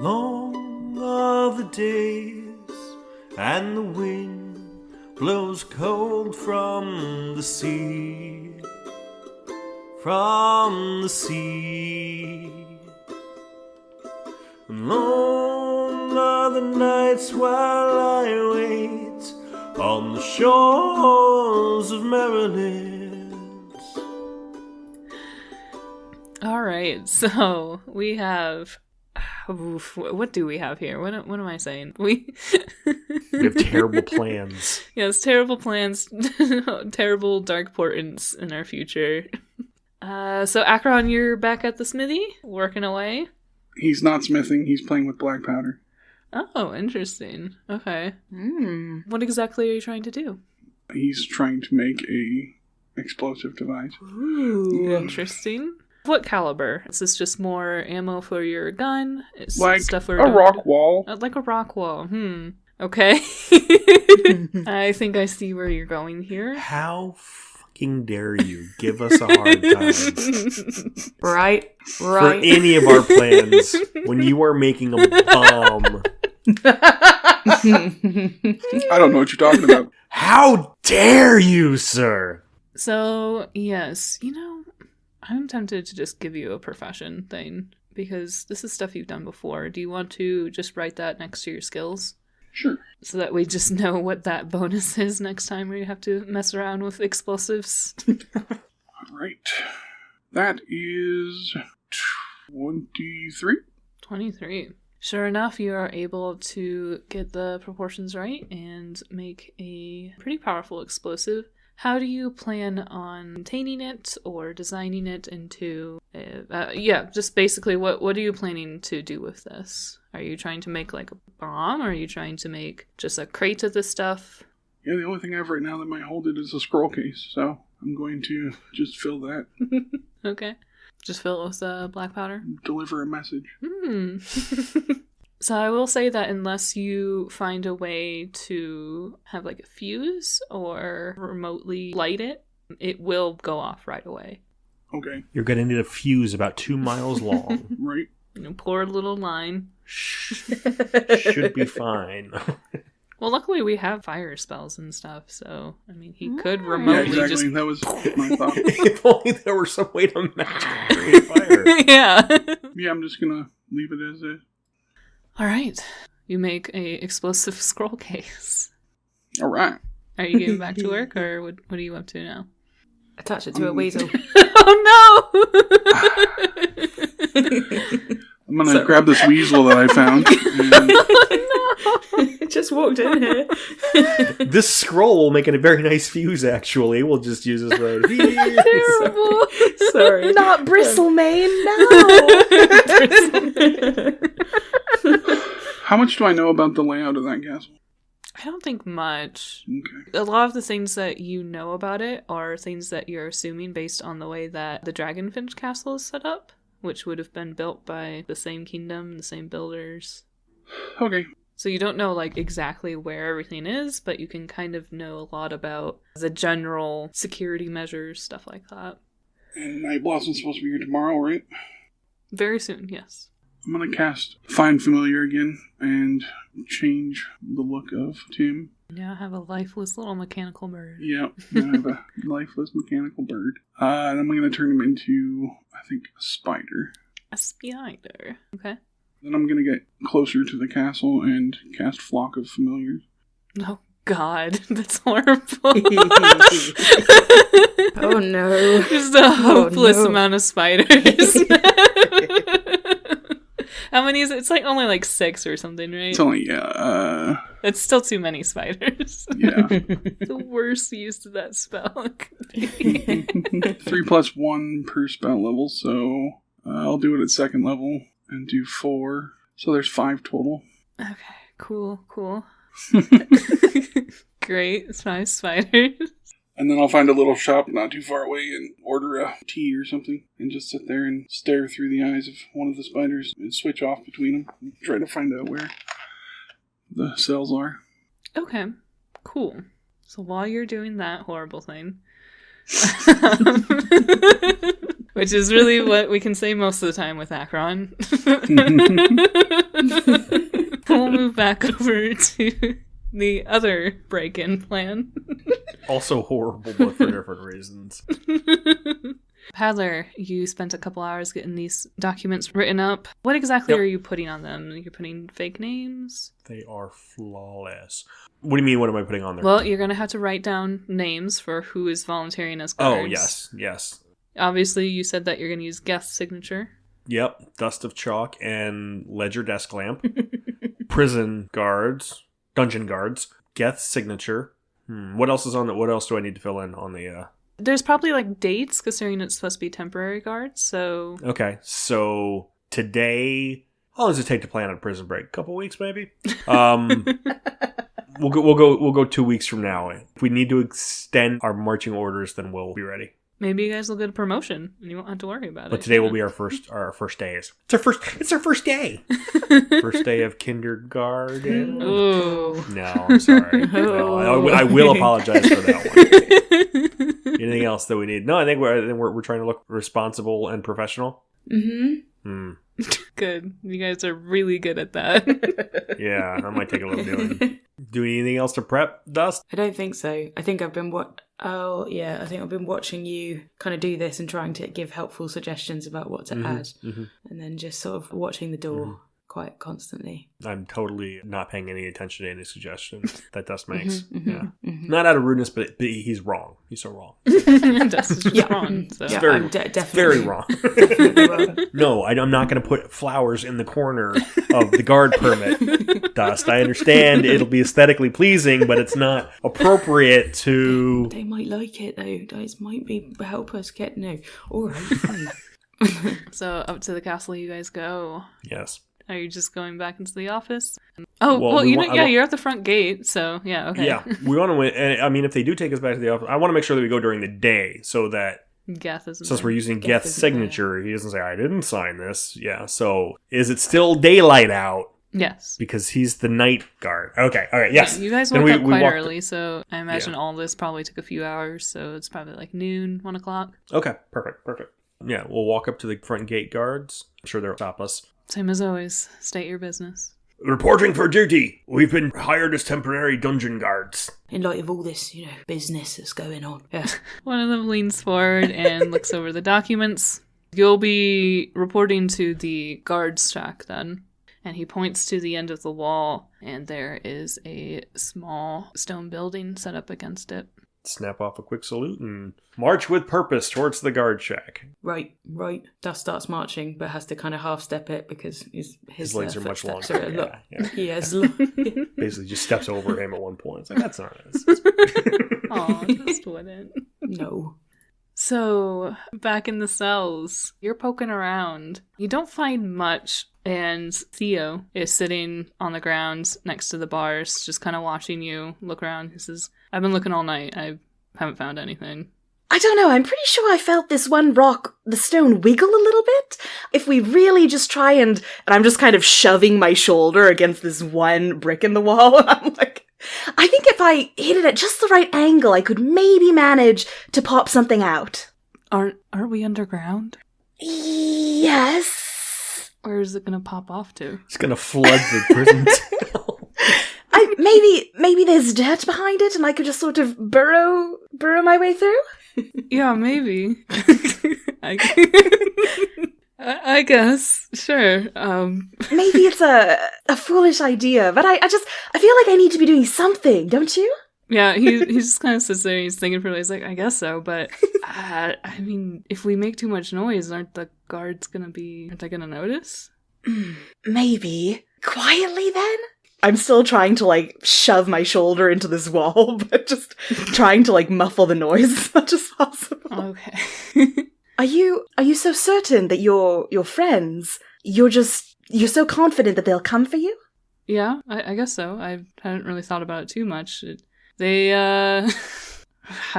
Long are the days, and the wind blows cold from the sea. From the sea. And long are the nights while I wait on the shores of Maryland. All right, so we have... what do we have here? What am I saying? We have terrible plans. Yes, terrible plans. Terrible dark portents in our future. So Akron, you're back at the smithy, working away? He's not smithing, he's playing with black powder. Oh, interesting. Okay. What exactly are you trying to do? He's trying to make a explosive device. Ooh, interesting. What caliber? Is this just more ammo for your gun? Is like stuff a rock wall. Like a rock wall. Okay. I think I see where you're going here. How fucking dare you give us a hard time. Right. For any of our plans when you are making a bomb. I don't know what you're talking about. How dare you, sir? So, yes, I'm tempted to just give you a profession thing, because this is stuff you've done before. Do you want to just write that next to your skills? Sure. So that we just know what that bonus is next time where you have to mess around with explosives. Alright. That is 23. 23. Sure enough, you are able to get the proportions right and make a pretty powerful explosive. How do you plan on containing it or designing it into... just basically, what are you planning to do with this? Are you trying to make like a bomb, or are you trying to make just a crate of this stuff? Yeah, the only thing I have right now that might hold it is a scroll case, so I'm going to just fill that. Okay. Just fill it with black powder? Deliver a message. So I will say that unless you find a way to have like a fuse or remotely light it, it will go off right away. Okay. You're going to need a fuse about 2 miles long. Right. Pour a little line. Should be fine. Well, luckily we have fire spells and stuff, so, I mean, he could remotely exactly. That was my thought. If only there were some way to magically create fire. Yeah. Yeah, I'm just gonna leave it as is. Alright. You make a explosive scroll case. Alright. Are you getting back to work, or what are you up to now? Attach it to a weasel. Oh no! I'm gonna grab this weasel that I found. It just walked in here. This scroll will make it a very nice fuse, actually. We'll just use this right here. Terrible. Sorry. Not Bristlemane, no! How much do I know about the layout of that castle? I don't think much. Okay. A lot of the things that you know about it are things that you're assuming based on the way that the Dragonfinch Castle is set up, which would have been built by the same kingdom, the same builders. Okay. So you don't know, like, exactly where everything is, but you can kind of know a lot about the general security measures, stuff like that. And Night Blossom's supposed to be here tomorrow, right? Very soon, yes. I'm gonna cast Find Familiar again and change the look of Tim. Yeah, I have a lifeless little mechanical bird. Yeah, I have a lifeless mechanical bird. And I'm gonna turn him into, I think, a spider. A spider. Okay. Then I'm gonna get closer to the castle and cast Flock of Familiars. Oh, God. That's horrible. Oh, no. Just a hopeless amount of spiders. How many is it? It's like only like 6 or something, right? It's only, yeah. That's still too many spiders. Yeah. The worst use to that spell could be. 3+1 per spell level, so I'll do it at 2nd level and do 4. So there's 5 total. Okay, cool. Great, it's 5 spiders. And then I'll find a little shop not too far away and order a tea or something and just sit there and stare through the eyes of one of the spiders and switch off between them and try to find out where the cells are. Okay, cool. So while you're doing that horrible thing, Which is really what we can say most of the time with Akron. We'll move back over to the other break-in plan. Also horrible, but for different reasons. Paddler, you spent a couple hours getting these documents written up. What exactly Yep. are you putting on them? You're putting fake names? They are flawless. What do you mean, what am I putting on there? Well, you're going to have to write down names for who is volunteering as guards. Oh, yes. Obviously, you said that you're going to use guest signature. Yep, dust of chalk and ledger desk lamp. Prison guards, dungeon guards, Geth's signature. What else is on the? What else do I need to fill in on the? There's probably like dates, considering it's supposed to be temporary guards. So Okay, so today, how long does it take to plan a prison break? A couple weeks, maybe. We'll go 2 weeks from now. If we need to extend our marching orders, then we'll be ready. maybe you guys will get a promotion and you won't have to worry about it. But today will be our first days. It's our first day. First day of kindergarten. Ooh. No, I'm sorry. No, I will apologize for that one. Anything else that we need? No, I think we're trying to look responsible and professional. Mm-hmm. Good. You guys are really good at that. Yeah, I might take a little doing. Do anything else to prep, Dust? I don't think so. I think I've been I think I've been watching you kind of do this and trying to give helpful suggestions about what to add, and then just sort of watching the door quite constantly. I'm totally not paying any attention to any suggestions that Dust makes. Not out of rudeness, but he's wrong. He's so wrong. Dust is just wrong. So. Yeah, very- I'm definitely Very wrong. definitely wrong. No, I'm not going to put flowers in the corner of the guard permit, Dust. I understand it'll be aesthetically pleasing, but it's not appropriate to... They might like it though. Guys might be help us get all right, fine. So up to the castle you guys go. Yes. Are you just going back into the office? Oh, Well, you're at the front gate, so yeah, okay. Yeah, we want to win. And I mean, if they do take us back to the office, I want to make sure that we go during the day so that Geth isn't since there. we're using Geth Geth's isn't there. signature, he doesn't say, I didn't sign this. Yeah, so is it still daylight out? Yes. Because he's the night guard. Okay, all right, yes. Yeah, you guys Then woke up quite walked- early, so I imagine all this probably took a few hours, so it's probably like noon, 1 o'clock. Okay, perfect. Yeah, we'll walk up to the front gate guards. I'm sure they'll stop us. Same as always. State your business. Reporting for duty. We've been hired as temporary dungeon guards. In light of all this, business that's going on. Yeah. One of them leans forward and looks over the documents. You'll be reporting to the guards shack then. And he points to the end of the wall, and there is a small stone building set up against it. Snap off a quick salute and march with purpose towards the guard shack. Right. Dust starts marching, but has to kind of half step it because his legs are much footsteps longer. are a lot. Yeah. He has Basically just steps over him at one point. It's like, that's not it. Aw, just wouldn't. no. So, back in the cells, you're poking around. You don't find much, and Theo is sitting on the ground next to the bars, just kind of watching you look around. He says, I've been looking all night. I haven't found anything. I don't know, I'm pretty sure I felt this one rock, the stone, wiggle a little bit. If we really just try and I'm just kind of shoving my shoulder against this one brick in the wall, I'm like, I think if I hit it at just the right angle, I could maybe manage to pop something out. Aren't we underground? Yes. Where is it going to pop off to? It's going to flood the prison cell. Maybe there's dirt behind it and I could just sort of burrow my way through? Yeah, maybe. I guess. Sure. Maybe it's a foolish idea, but I feel like I need to be doing something, don't you? Yeah, he just kind of sits there and he's thinking for a minute. He's like, I guess so, but I mean, if we make too much noise, aren't the guards aren't they gonna notice? Maybe. Quietly then? I'm still trying to, shove my shoulder into this wall, but just trying to, muffle the noise as much as possible. Okay. Are you so certain that your friends, you're so confident that they'll come for you? Yeah, I guess so. I hadn't really thought about it too much. How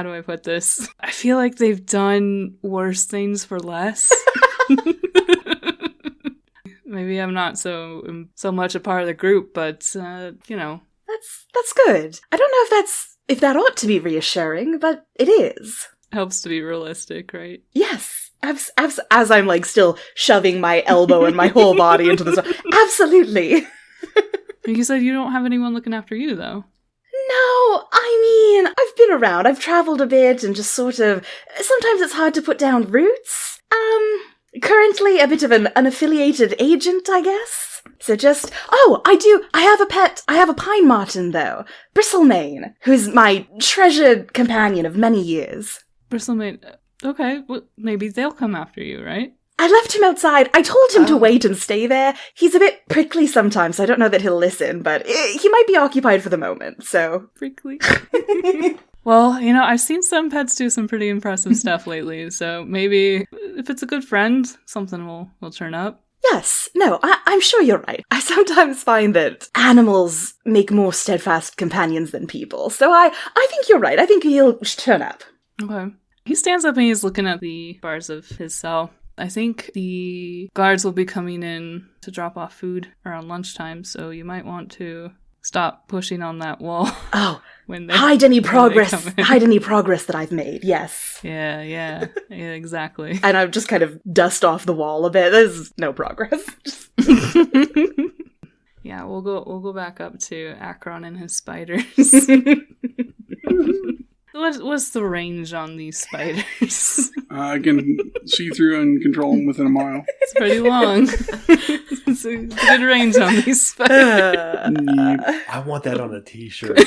do I put this? I feel like they've done worse things for less. Maybe I'm not so much a part of the group, but That's good. I don't know if that ought to be reassuring, but it is. Helps to be realistic, right? Yes. As I'm like still shoving my elbow and my whole body into this. Absolutely. You said you don't have anyone looking after you, though. No, I mean, I've been around. I've traveled a bit and just sort of... Sometimes it's hard to put down roots. Currently a bit of an unaffiliated agent, I guess. So just... Oh, I have a pet. I have a pine marten, though. Bristlemane, who's my treasured companion of many years. Bristlemane... Okay, well, maybe they'll come after you, right? I left him outside. I told him to wait and stay there. He's a bit prickly sometimes, so I don't know that he'll listen, but he might be occupied for the moment, so... Prickly. Well, I've seen some pets do some pretty impressive stuff lately, so maybe if it's a good friend, something will turn up. Yes, no, I'm sure you're right. I sometimes find that animals make more steadfast companions than people, so I think you're right. I think he'll turn up. Okay. He stands up and he's looking at the bars of his cell. I think the guards will be coming in to drop off food around lunchtime, so you might want to stop pushing on that wall. Oh, when they hide any progress. come in. Hide any progress that I've made. Yes. Yeah, exactly. And I just kind of dust off the wall a bit. There's no progress. Yeah, we'll go back up to Akron and his spiders. What's the range on these spiders? I can see through and control them within a mile. It's pretty long. It's a good range on these spiders. I want that on a t-shirt.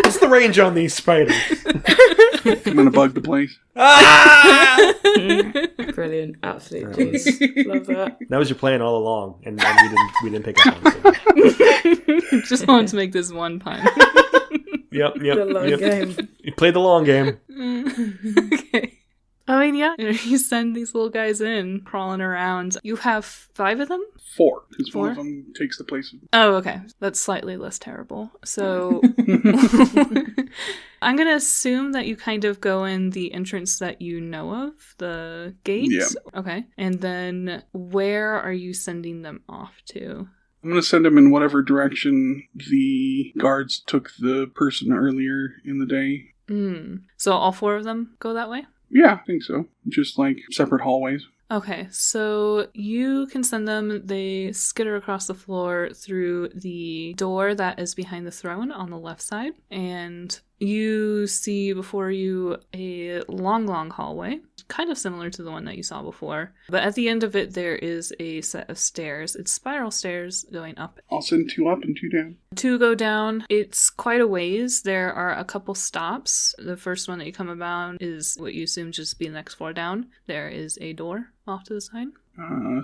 What's the range on these spiders? I'm gonna bug the place. Brilliant. Absolutely. Love that. That was your plan all along, and we didn't pick up on it. Just wanted to make this one pun. Yep. The long game. You played the long game. Okay. I mean, yeah, you send these little guys in, crawling around. You have 5 of them? 4, because 4? one of them takes the place of... Oh, okay. That's slightly less terrible. So, I'm going to assume that you kind of go in the entrance that you know of, the gate? Yeah. Okay. And then, where are you sending them off to? I'm going to send them in whatever direction the guards took the person earlier in the day. So all 4 of them go that way? Yeah, I think so. Just like separate hallways. Okay, so you can send them, they skitter across the floor through the door that is behind the throne on the left side, and you see before you a long hallway, kind of similar to the one that you saw before, but at the end of it there is a set of stairs. It's spiral stairs going up. I'll send 2 up and 2 down. 2 go down. It's quite a ways. There are a couple stops. The first one that you come about is what you assume just be the next floor down. There is a door off to the side.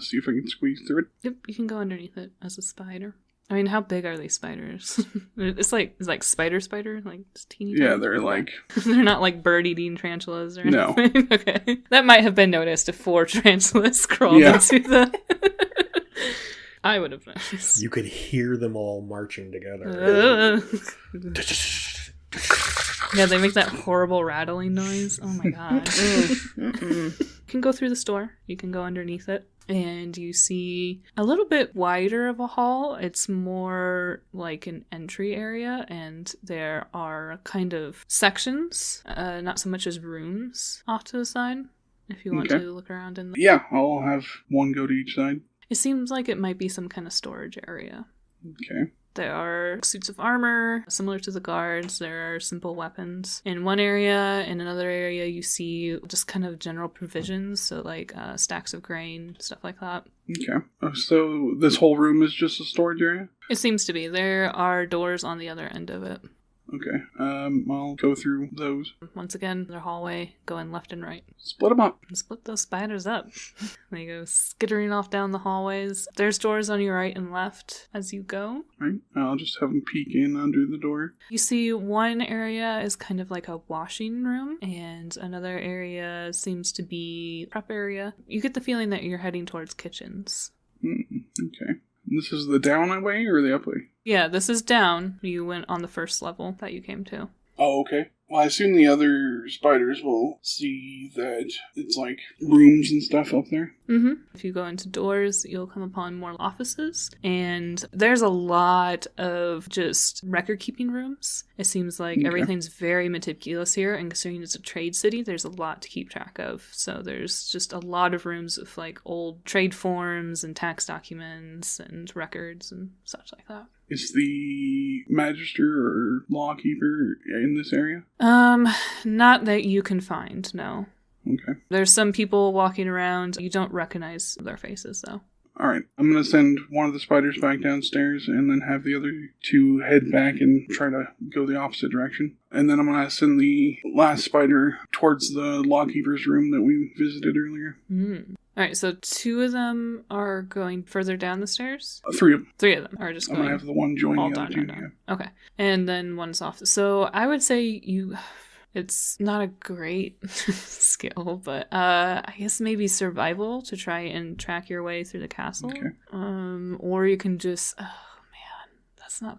See if I can squeeze through it. Yep, you can go underneath it as a spider. I mean, how big are these spiders? It's like spider, like just teeny. Yeah, tiny. they're like... They're not like bird-eating tarantulas or No. anything. Okay, that might have been noticed if 4 tarantulas crawled into the. I would have noticed. You could hear them all marching together. Yeah, they make that horrible rattling noise. Oh my god. You can go through the store. You can go underneath it. And you see a little bit wider of a hall. It's more like an entry area, and there are kind of sections, not so much as rooms off to the side, if you want to look around in the... Yeah, I'll have 1 go to each side. It seems like it might be some kind of storage area. Okay. There are suits of armor, similar to the guards. There are simple weapons. In one area, in another area, you see just kind of general provisions, so like stacks of grain, stuff like that. Okay. So this whole room is just a storage area? It seems to be. There are doors on the other end of it. Okay. I'll go through those. Once again, their hallway, going left and right. Split them up. And split those spiders up. They go skittering off down the hallways. There's doors on your right and left as you go. Right. I'll just have them peek in under the door. You see one area is kind of like a washing room, and another area seems to be prep area. You get the feeling that you're heading towards kitchens. Okay. This is the down way or the up way? Yeah, this is down. You went on the first level that you came to. Oh, okay. Well, I assume the other spiders will see that it's like rooms and stuff up there. Mm-hmm. If you go into doors, you'll come upon more offices, and there's a lot of just record-keeping rooms. It seems like everything's very meticulous here, and considering it's a trade city, there's a lot to keep track of. So there's just a lot of rooms with like old trade forms and tax documents and records and such like that. Is the magister or lawkeeper in this area? Not that you can find, no. Okay. There's some people walking around. You don't recognize their faces, though. Alright, I'm going to send one of the spiders back downstairs and then have the other two head back and try to go the opposite direction. And then I'm going to send the last spider towards the lawkeeper's room that we visited earlier. Alright, so 2 of them are going further down the stairs? 3 of them. 3 of them are just I'm going. going to have the one join all the other down, two. down. Okay. And then one's off. So I would say it's not a great skill, but I guess maybe survival to try and track your way through the castle. Okay. Or you can just, oh man, that's not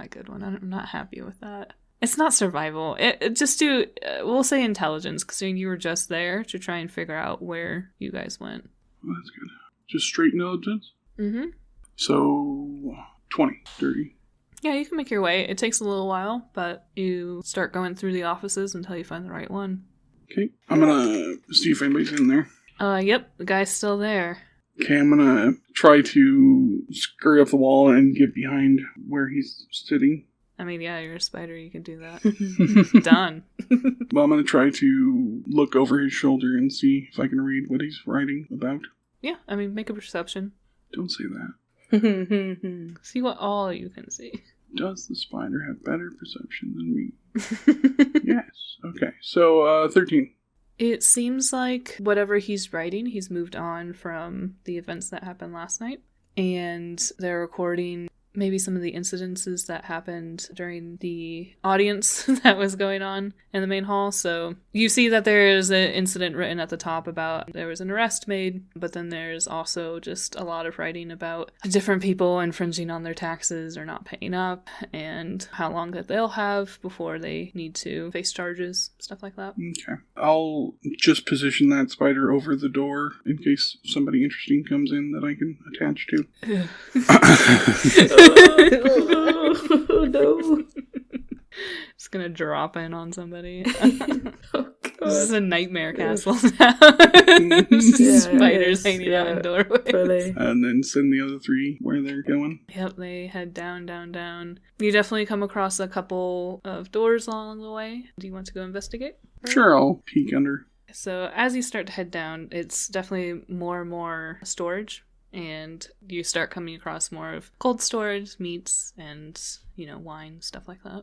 a good one. I'm not happy with that. It's not survival. We'll say intelligence, because you were just there to try and figure out where you guys went. Well, that's good. Just straight intelligence? Mm-hmm. So, 20, 30. Yeah, you can make your way. It takes a little while, but you start going through the offices until you find the right one. Okay, I'm gonna see if anybody's in there. Yep, the guy's still there. Okay, I'm gonna try to scurry up the wall and get behind where he's sitting. I mean, yeah, you're a spider, you can do that. Done. Well, I'm gonna try to look over his shoulder and see if I can read what he's writing about. Yeah, I mean, make a perception. Don't say that. See what all you can see. Does the spider have better perception than me? Yes. Okay, so 13. It seems like whatever he's writing, he's moved on from the events that happened last night. And they're recording maybe some of the incidences that happened during the audience that was going on in the main hall. So you see that there is an incident written at the top about there was an arrest made, but then there's also just a lot of writing about different people infringing on their taxes or not paying up, and how long that they'll have before they need to face charges, stuff like that. Okay. I'll just position that spider over the door in case somebody interesting comes in that I can attach to. Oh, no. It's gonna drop in on somebody. Oh, This is God. a nightmare castle now. Spiders hanging out in doorways. Really. And then send the other 3 where they're going. Yep, they head down, down, down. You definitely come across a couple of doors along the way. Do you want to go investigate? Sure, I'll peek under. So as you start to head down, it's definitely more and more storage. And you start coming across more of cold storage, meats, and, wine, stuff like that.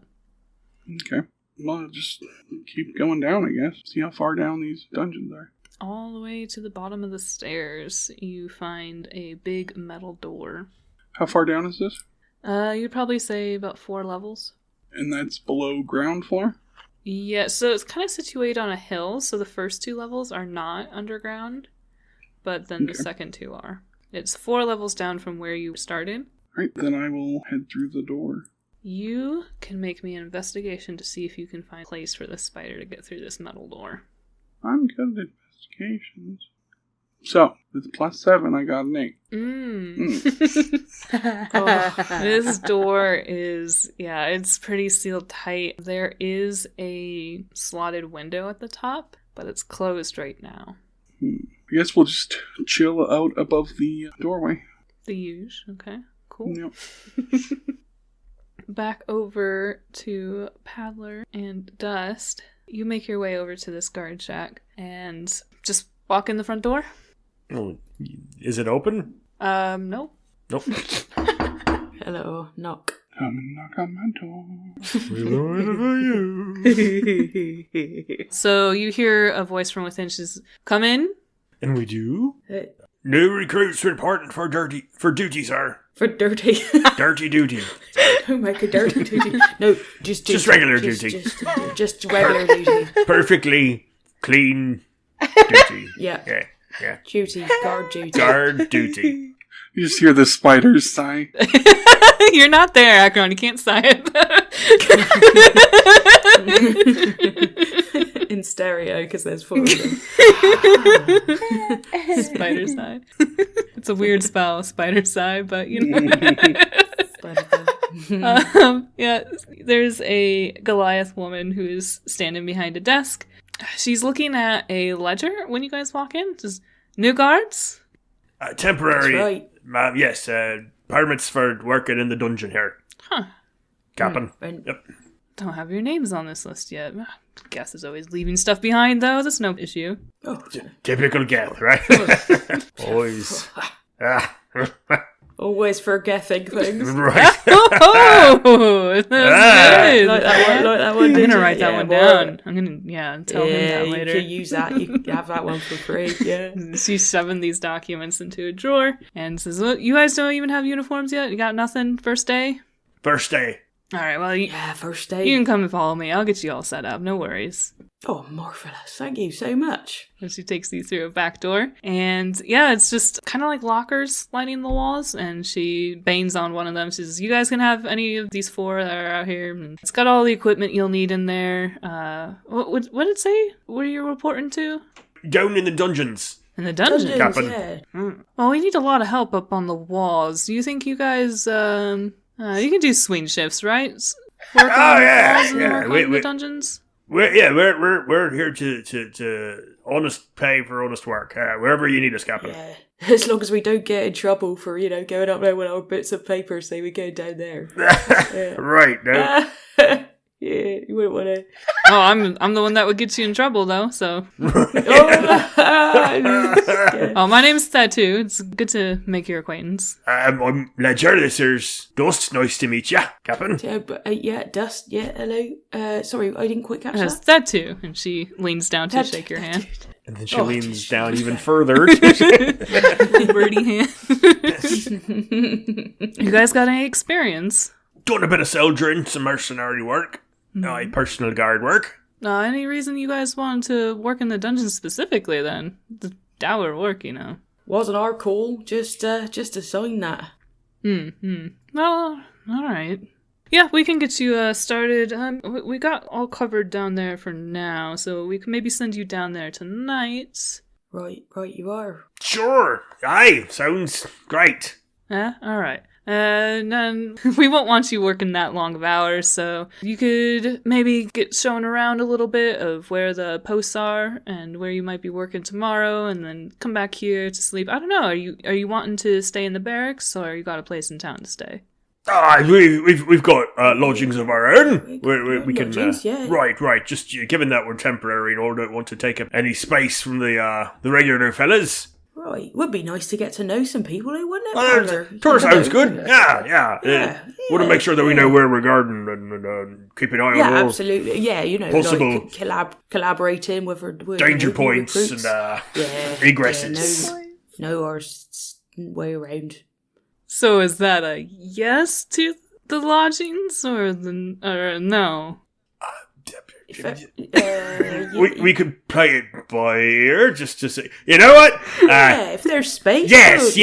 Okay. Well, just keep going down, I guess. See how far down these dungeons are. All the way to the bottom of the stairs, you find a big metal door. How far down is this? You'd probably say about 4 levels. And that's below ground floor? Yeah, so it's kind of situated on a hill, so the first 2 levels are not underground, but then the second 2 are. It's 4 levels down from where you started. Right, then I will head through the door. You can make me an investigation to see if you can find a place for this spider to get through this metal door. I'm good at investigations. So, with +7, I got an 8. This door is, it's pretty sealed tight. There is a slotted window at the top, but it's closed right now. I guess we'll just chill out above the doorway. The huge, okay, cool. Yep. Back over to Paddler and Dust. You make your way over to this guard shack and just walk in the front door. Oh, is it open? No. Nope. Hello, knock. Come and knock on my door. We're waiting for you. So you hear a voice from within. She says, "Come in." And we do? Hey, New recruits reporting for duty, sir. for dirty. Dirty duty. Oh my god, dirty duty. No, just regular duty. Just regular duty. Perfectly clean duty. Yeah. Yeah. Duty, guard duty. Guard duty. You just hear the spiders sigh. You're not there, Akron. You can't sigh it. In stereo, because there's 4 of them. Spider sigh. It's a weird spell, spider sigh, but you know. Yeah, there's a Goliath woman who's standing behind a desk. She's looking at a ledger when you guys walk in. Says, new guards? Temporary. That's right. Yes, permits for working in the dungeon here. Huh. Captain. And Don't have your names on this list yet. Guess is always leaving stuff behind, though. That's no issue. oh, Typical Geth, right? Always. always forgetting things. Right. Oh, that's good. Like that one. I'm did gonna you? write that Yeah, one well, down. I'm gonna tell him that you later. can use that. You can have that one for free. Yeah. She's shoving these documents into a drawer and says, well, you guys don't even have uniforms yet? You got nothing? First day? First day. Alright, well, you First day. can come and follow me. I'll get you all set up. No worries. Oh, marvelous! Thank you so much. And she takes you through a back door. And yeah, it's just kind of like lockers lining the walls. And she bangs on one of them. She says, you guys can have any of these 4 that are out here. And it's got all the equipment you'll need in there. What did it say? What are you reporting to? Down in the dungeons. In the dungeon? Captain. Yeah. Well, we need a lot of help up on the walls. Do you think you guys, you can do swing shifts, right? Work on the walls and work on the dungeons? We're here to honest pay for honest work. Wherever you need us, Captain. Yeah. As long as we don't get in trouble for, going up there with our bits of paper, say we go down there. Right. No. Yeah, you wouldn't want to. Oh, I'm the one that would get you in trouble, though, so. Oh, my name's Tattoo. It's good to make your acquaintance. I'm Ledger. This is Dust. Nice to meet you, Captain. Dust. Yeah, hello. Sorry, I didn't quite catch It's that. Tattoo, and she leans down to shake your hand. And then she Oh, leans just- down even further. Little birdie hand. You guys got any experience? Done a bit of soldiering, some mercenary work, personal guard work. Any reason you guys wanted to work in the dungeon specifically, then? The dour work, you know. Wasn't our call, just a sign that. Well, alright. Yeah, we can get you started. We got all covered down there for now, so we can maybe send you down there tonight. Right, you are. Sure. Aye, sounds great. Yeah, alright. And then we won't want you working that long of hours, so you could maybe get shown around a little bit of where the posts are and where you might be working tomorrow, and then come back here to sleep. I don't know. Are you wanting to stay in the barracks, or you got a place in town to stay? We've got lodgings of our own. We can. Lodgings, yeah. Right. Just given that we're temporary, and all don't want to take up any space from the regular fellas. Right, would be nice to get to know some people, wouldn't it? Tour sounds good. Yeah. Want to Yeah, make sure that we know where we're guarding and keep an eye on Yeah, all absolutely. Yeah, possible like collaborating with danger points recruits. and egresses. No, our way around. So is that a yes to the lodgings, or no? We could play it by ear just to say. You know what? Yeah, if there's space. Yes.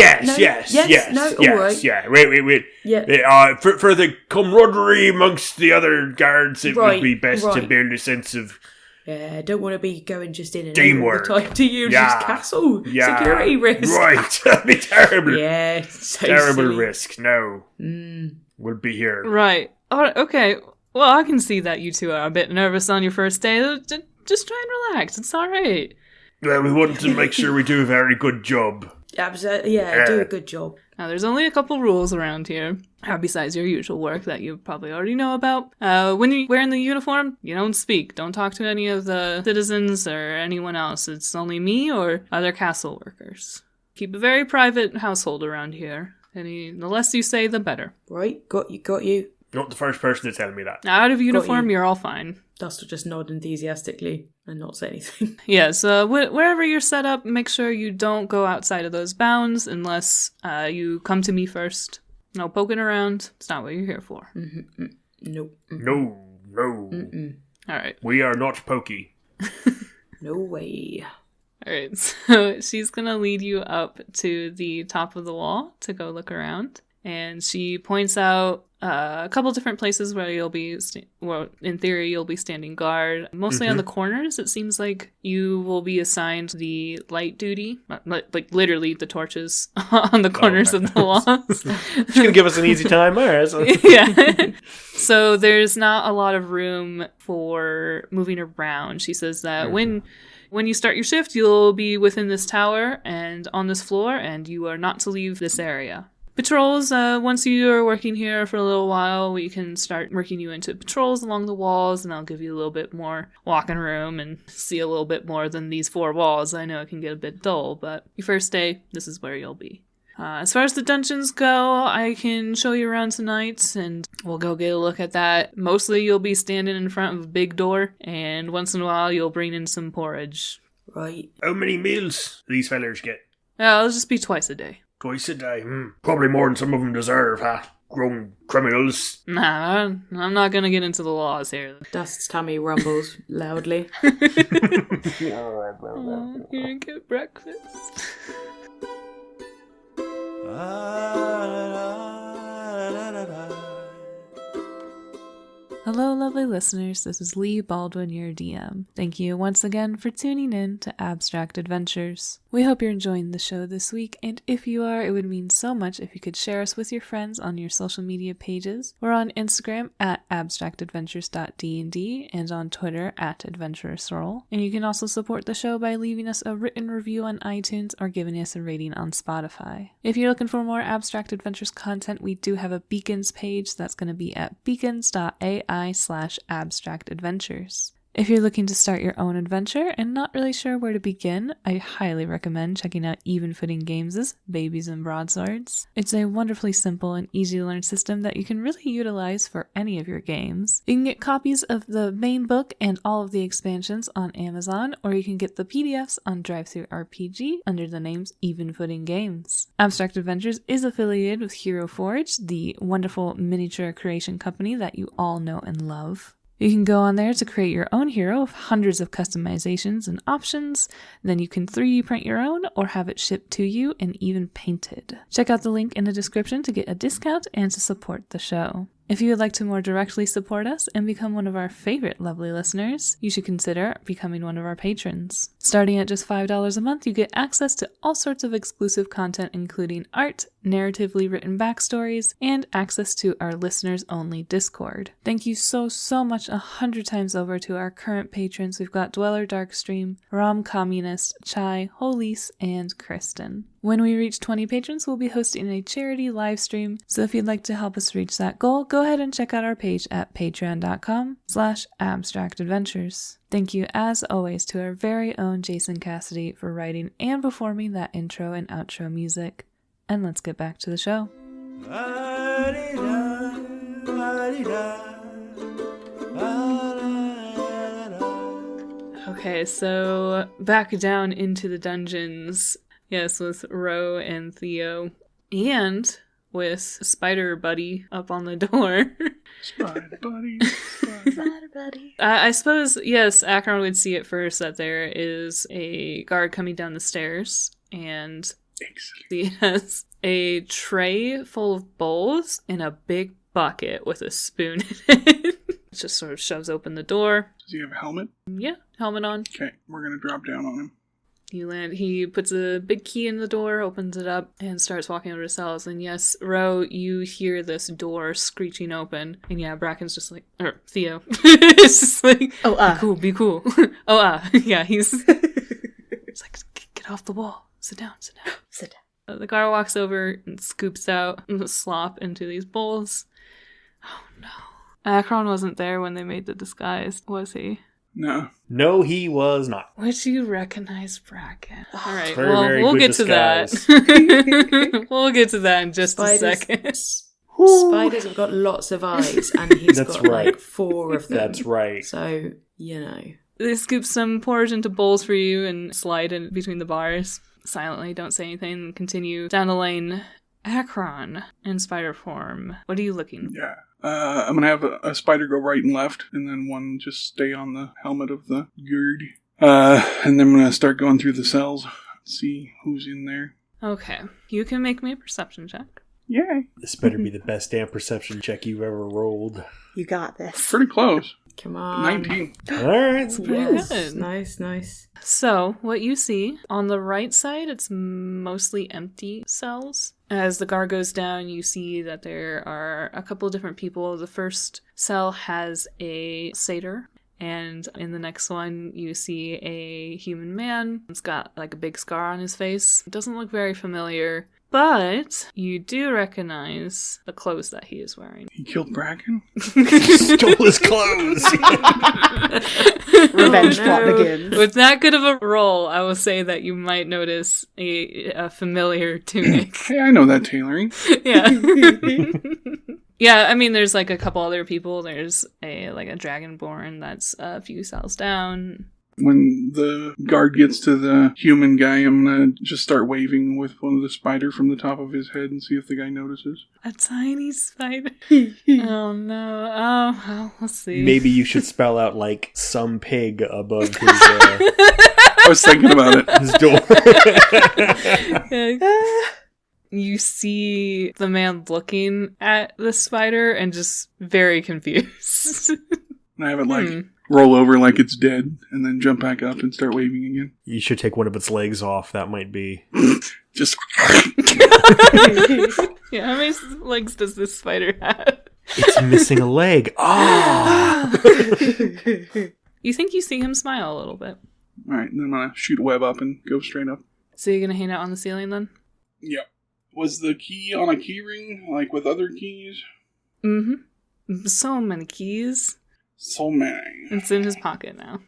No, all right. Yeah. Wait. Yeah. For the camaraderie amongst the other guards, it would be best to right. build a sense of Yeah, I don't want to be going just in and teamwork. out all the time to use castle security risk. Right, that'd be terrible. Yeah, so Terrible silly. risk. No, we'll be here. Right. Oh, okay. Well, I can see that you two are a bit nervous on your first day. Just try and relax. It's all right. Well, we want to make sure we do a very good job. Absolutely, yeah, do a good job. Now, there's only a couple rules around here, besides your usual work that you probably already know about. When you're wearing the uniform, you don't speak. Don't talk to any of the citizens or anyone else. It's only me or other castle workers. Keep a very private household around here. The less you say, the better. Right, got you. You're not the first person to tell me that. Now, out of uniform, you're all fine. Dust will just nod enthusiastically and not say anything. Yes, wherever you're set up, make sure you don't go outside of those bounds unless you come to me first. No poking around. It's not what you're here for. Nope. No. All right. We are not pokey. No way. Alright, so she's gonna lead you up to the top of the wall to go look around. And she points out a couple different places where you'll be, in theory, you'll be standing guard. Mostly on the corners, it seems like you will be assigned the light duty. Like literally the torches on the corners of the walls. She's going to give us an easy time. All right. So. Yeah. So there's not a lot of room for moving around. She says that when you start your shift, you'll be within this tower and on this floor, and you are not to leave this area. Patrols, once you are working here for a little while, we can start working you into patrols along the walls, and I'll give you a little bit more walking room and see a little bit more than these 4 walls. I know it can get a bit dull, but your first day, this is where you'll be. As far as the dungeons go, I can show you around tonight, and we'll go get a look at that. Mostly you'll be standing in front of a big door, and once in a while you'll bring in some porridge. Right. How many meals do these fellers get? It'll just be twice a day. Twice a day. Probably more than some of them deserve, huh? Grown criminals. Nah, I'm not gonna get into the laws here. Dust's tummy rumbles loudly. Oh, you didn't get breakfast. Hello, lovely listeners. This is Lee Baldwin, your DM. Thank you once again for tuning in to Abstract Adventures. We hope you're enjoying the show this week, and if you are, it would mean so much if you could share us with your friends on your social media pages. We're on Instagram at abstractadventures.dnd and on Twitter at adventurousroll. And you can also support the show by leaving us a written review on iTunes or giving us a rating on Spotify. If you're looking for more Abstract Adventures content, we do have a Beacons page that's going to be at beacons.ai/abstractadventures. If you're looking to start your own adventure and not really sure where to begin, I highly recommend checking out Even Footing Games' Babies and Broadswords. It's a wonderfully simple and easy to learn system that you can really utilize for any of your games. You can get copies of the main book and all of the expansions on Amazon, or you can get the PDFs on DriveThruRPG under the names Even Footing Games. Abstract Adventures is affiliated with Hero Forge, the wonderful miniature creation company that you all know and love. You can go on there to create your own hero with hundreds of customizations and options. Then you can 3D print your own or have it shipped to you and even painted. Check out the link in the description to get a discount and to support the show. If you would like to more directly support us and become one of our favorite lovely listeners, you should consider becoming one of our patrons. Starting at just $5 a month, you get access to all sorts of exclusive content, including art, narratively written backstories, and access to our listeners-only Discord. Thank you so much 100 times over to our current patrons. We've got Dweller Darkstream, Rom Communist, Chai, Holise, and Kristen. When we reach 20 patrons, we'll be hosting a charity live stream, so if you'd like to help us reach that goal, go ahead and check out our page at patreon.com/abstractadventures. Thank you, as always, to our very own Jason Cassidy for writing and performing that intro and outro music. And let's get back to the show. Okay, so back down into the dungeons. Yes, with Ro and Theo. And with Spider Buddy up on the door. Spider Buddy. Spider Buddy. I suppose, yes, Akron would see at first that there is a guard coming down the stairs. And Excellent. he has a tray full of bowls and a big bucket with a spoon in it. Just sort of shoves open the door. Does he have a helmet? Yeah, helmet on. Okay, we're going to drop down on him. He puts a bbig key in the door, opens it up, and starts walking over to cells. And yes, Ro, you hear this door screeching open. And yeah, Bracken's just like, or Theo. It's just like, be cool. Yeah, he's like, get off the wall. Sit down. Sit down. The guard walks over and scoops out the slop into these bowls. Oh no. Akron wasn't there when they made the disguise, was he? No, he was not. Would you recognize Bracken? All right, Very we'll good get disguise. to that. We'll get to that in just a second. Spiders have got lots of eyes, and he's That's got right. like 4 of them. That's right. So, you know. They scoop some porridge into bowls for you and slide in between the bars. Silently, don't say anything, and continue down the lane. Akron in spider form. What are you looking for? Yeah. I'm going to have a spider go right and left, and then one just stay on the helmet of the guard. And then I'm going to start going through the cells, see who's in there. Okay. You can make me a perception check. Yay. This better be the best damn perception check you've ever rolled. You got this. Pretty close. Come on. 19. Alright, it's Pretty Yes. good. Nice. So, what you see, on the right side, it's mostly empty cells. As the guard goes down, you see that there are a couple of different people. The first cell has a satyr, and in the next one, you see a human man. It's got like a big scar on his face. It doesn't look very familiar, but you do recognize the clothes that he is wearing. He killed Bracken? Stole his clothes! Revenge Oh, plot no. begins. With that good of a roll, I will say that you might notice a familiar tunic. Hey, I know that tailoring. Yeah. Yeah, I mean, there's like a couple other people. There's a dragonborn that's a few cells down. When the guard gets to the human guy, I'm going to just start waving with one of the spider from the top of his head and see if the guy notices. A tiny spider. Oh no. Oh, well, let's see. Maybe you should spell out, like, some pig above his, I was thinking about it. his door. You see the man looking at the spider and just very confused. And I have it roll over like it's dead and then jump back up and start waving again. You should take one of its legs off. That might be... Just Yeah, how many legs does this spider have? It's missing a leg. Ah! You think you see him smile a little bit. Alright, then I'm going to shoot a web up and go straight up. So you're gonna hang out on the ceiling then? Yep. Was the key on a key ring, like with other keys? Mm-hmm. So many keys. So many. It's in his pocket now.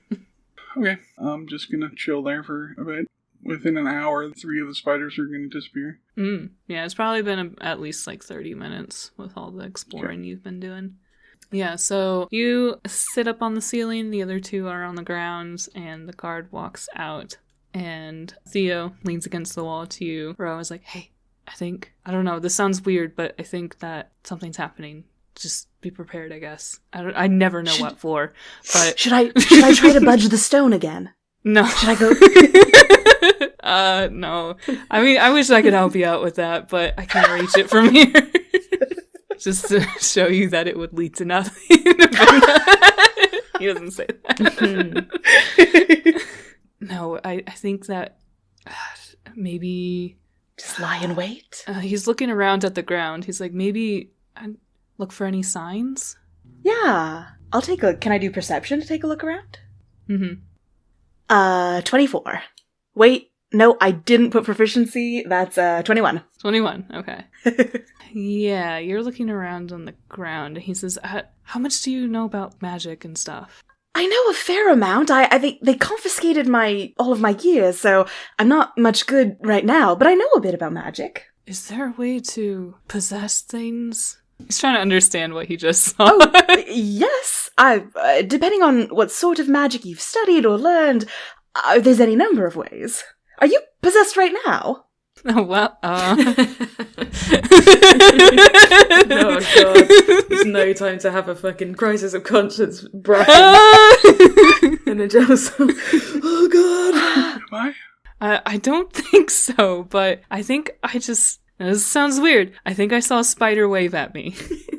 Okay, I'm just gonna chill there for a bit. Within an hour, 3 of the spiders are gonna disappear. Yeah, it's probably been at least like 30 minutes with all the exploring you've been doing. Yeah, so you sit up on the ceiling, the other 2 are on the ground, and the guard walks out. And Theo leans against the wall to you. Ro is like, hey, I don't know, this sounds weird, but I think that something's happening. Just be prepared, I guess. I never know what for, but... Should I try to budge the stone again? No. Should I go? No. I mean, I wish I could help you out with that, but I can't reach it from here. Just to show you that it would lead to nothing. He doesn't say that. No, I think that maybe... Just lie in wait? he's looking around at the ground. He's like, maybe look for any signs? Yeah. I'll take a... Can I do perception to take a look around? Mm-hmm. 24. Wait, no, I didn't put proficiency. That's 21. 21, okay. Yeah, you're looking around on the ground. He says, how much do you know about magic and stuff? I know a fair amount. I think they confiscated all of my gear, so I'm not much good right now, but I know a bit about magic. Is there a way to possess things? He's trying to understand what he just saw. Oh, yes. Depending on what sort of magic you've studied or learned, there's any number of ways. Are you possessed right now? Oh, well, Oh god. There's no time to have a fucking crisis of conscience, Brian. And then just, oh god. Am I? I don't think so, but I think this sounds weird. I think I saw a spider wave at me.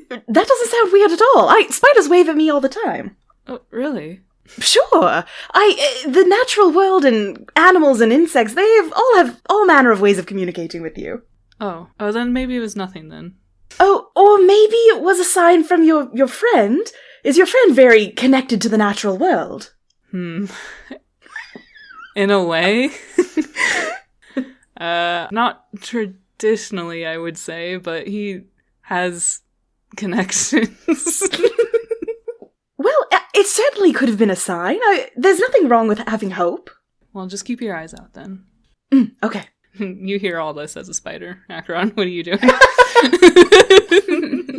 That doesn't sound weird at all. Spiders wave at me all the time. Oh, really? Sure. The natural world and animals and insects, they have all manner of ways of communicating with you. Oh, then maybe it was nothing then. Oh, or maybe it was a sign from your friend. Is your friend very connected to the natural world? In a way. Not traditionally, I would say, but he has connections. Well, it certainly could have been a sign. There's nothing wrong with having hope. Well, just keep your eyes out then. Okay. You hear all this as a spider. Akron, what are you doing?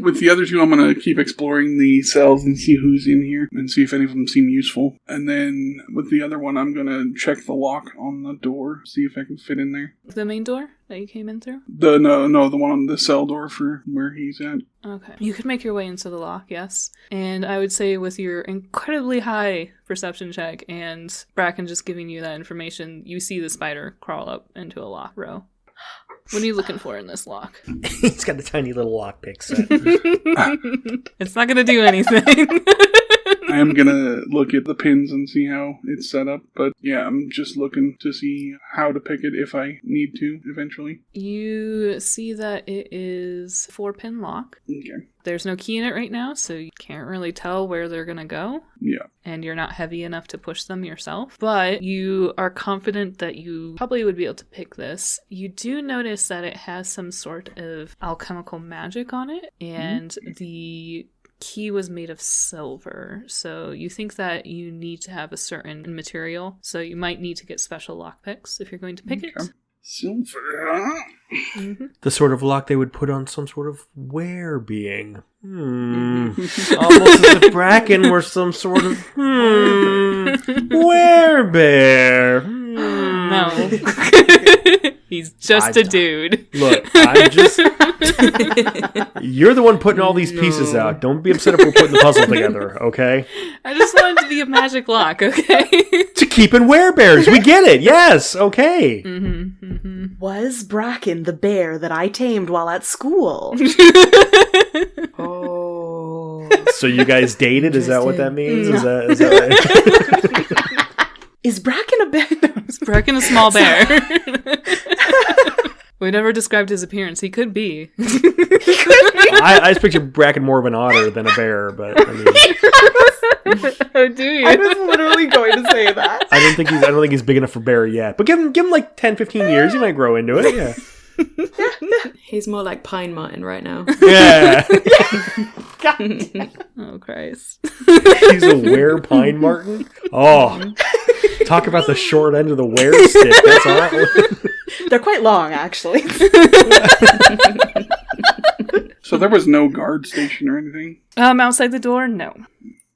With the other two, I'm going to keep exploring the cells and see who's in here and see if any of them seem useful. And then with the other one, I'm going to check the lock on the door, see if I can fit in there. The main door that you came in through? The one on the cell door for where he's at. Okay. You could make your way into the lock, yes. And I would say with your incredibly high perception check and Bracken just giving you that information, you see the spider crawl up into a lock row. What are you looking for in this lock? He's got a tiny little lockpick set. It's not going to do anything. I am going to look at the pins and see how it's set up. But yeah, I'm just looking to see how to pick it if I need to eventually. You see that it is a 4-pin lock. Okay. There's no key in it right now, so you can't really tell where they're going to go. Yeah. And you're not heavy enough to push them yourself. But you are confident that you probably would be able to pick this. You do notice that it has some sort of alchemical magic on it, and the key was made of silver. So you think that you need to have a certain material. So you might need to get special lockpicks if you're going to pick it. Silver. Mm-hmm. The sort of lock they would put on some sort of were-being. Almost as if Bracken were some sort of were-bear. No. He's just a dude. Look, I'm just... You're the one putting all these pieces out. Don't be upset if we're putting the puzzle together, okay? I just wanted to be a magic lock, okay? To keep in werebears. We get it. Yes, okay. Mm-hmm, mm-hmm. Was Bracken the bear that I tamed while at school? Oh. So you guys dated? Is that what that means? No. Is that right? Is Bracken a bear? Is Bracken a small bear? We never described his appearance. He could be. I just picture Bracken more of an otter than a bear, but I mean, Oh, do you? I was literally going to say that. I don't think he's big enough for bear yet. But give him like 10, 15 years, he might grow into it. Yeah. He's more like Pine Martin right now. Yeah. Oh, Christ. He's a were pine martin. Oh, talk about the short end of the were stick. That's all. They're quite long, actually. So there was no guard station or anything? Outside the door, no.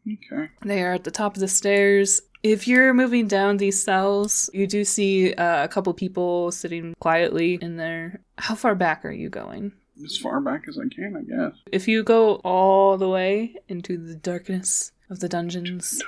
Okay. They are at the top of the stairs. If you're moving down these cells, you do see a couple people sitting quietly in there. How far back are you going? As far back as I can, I guess. If you go all the way into the darkness of the dungeons,